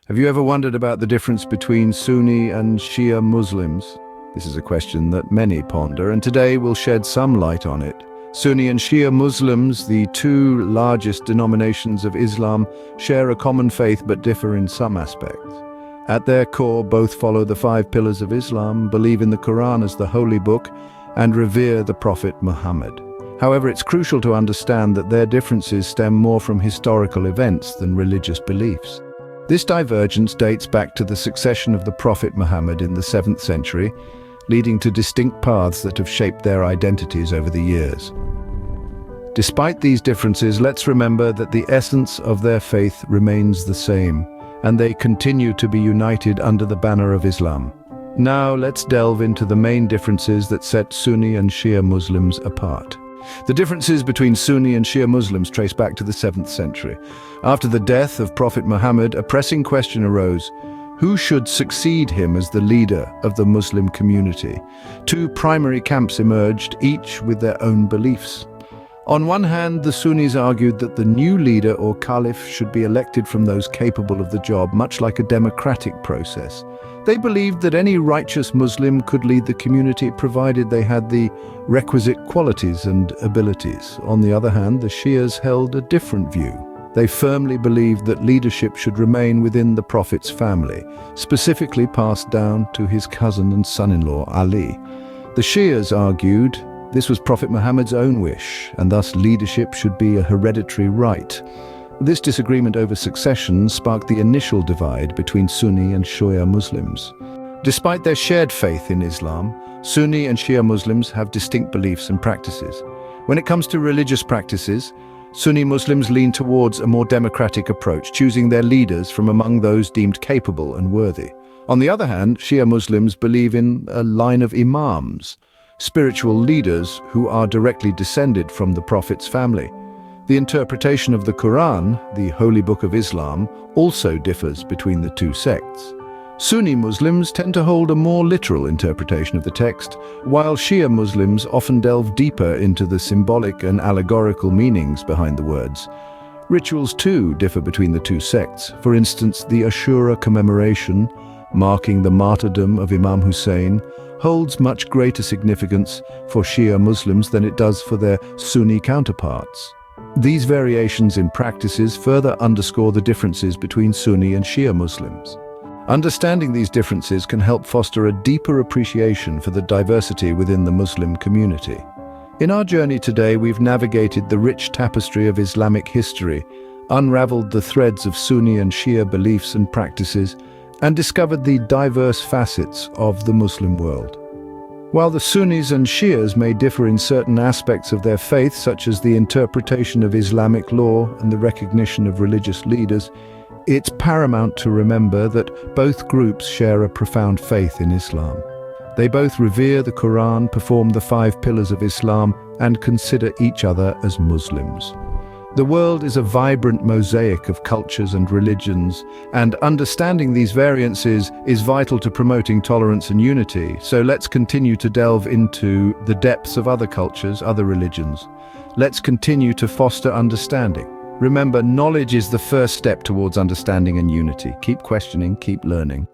Have you ever wondered about the difference between Sunni and Shia Muslims? This is a question that many ponder, and today we'll shed some light on it. Sunni and Shia Muslims, the two largest denominations of Islam, share a common faith but differ in some aspects. At their core, both follow the 5 pillars of Islam, believe in the Quran as the holy book, and revere the Prophet Muhammad. However, it's crucial to understand that their differences stem more from historical events than religious beliefs. This divergence dates back to the succession of the Prophet Muhammad in the 7th century, leading to distinct paths that have shaped their identities over the years. Despite these differences, let's remember that the essence of their faith remains the same, and they continue to be united under the banner of Islam. Now let's delve into the main differences that set Sunni and Shia Muslims apart. The differences between Sunni and Shia Muslims trace back to the 7th century. After the death of Prophet Muhammad, a pressing question arose: who should succeed him as the leader of the Muslim community? Two primary camps emerged, each with their own beliefs. On one hand, the Sunnis argued that the new leader or caliph should be elected from those capable of the job, much like a democratic process. They believed that any righteous Muslim could lead the community provided they had the requisite qualities and abilities. On the other hand, the Shias held a different view. They firmly believed that leadership should remain within the Prophet's family, specifically passed down to his cousin and son-in-law Ali. The Shias argued this was Prophet Muhammad's own wish, and thus leadership should be a hereditary right. This disagreement over succession sparked the initial divide between Sunni and Shia Muslims. Despite their shared faith in Islam, Sunni and Shia Muslims have distinct beliefs and practices. When it comes to religious practices, Sunni Muslims lean towards a more democratic approach, choosing their leaders from among those deemed capable and worthy. On the other hand, Shia Muslims believe in a line of imams, spiritual leaders who are directly descended from the Prophet's family. The interpretation of the Quran, the holy book of Islam, also differs between the two sects. Sunni Muslims tend to hold a more literal interpretation of the text, while Shia Muslims often delve deeper into the symbolic and allegorical meanings behind the words. Rituals too differ between the two sects. For instance, the Ashura commemoration, marking the martyrdom of Imam Hussein, holds much greater significance for Shia Muslims than it does for their Sunni counterparts. These variations in practices further underscore the differences between Sunni and Shia Muslims. Understanding these differences can help foster a deeper appreciation for the diversity within the Muslim community. In our journey today, we've navigated the rich tapestry of Islamic history, unraveled the threads of Sunni and Shia beliefs and practices, and discovered the diverse facets of the Muslim world. While the Sunnis and Shias may differ in certain aspects of their faith, such as the interpretation of Islamic law and the recognition of religious leaders, it's paramount to remember that both groups share a profound faith in Islam. They both revere the Quran, perform the 5 pillars of Islam, and consider each other as Muslims. The world is a vibrant mosaic of cultures and religions, and understanding these variances is vital to promoting tolerance and unity. So let's continue to delve into the depths of other cultures, other religions. Let's continue to foster understanding. Remember, knowledge is the first step towards understanding and unity. Keep questioning, keep learning.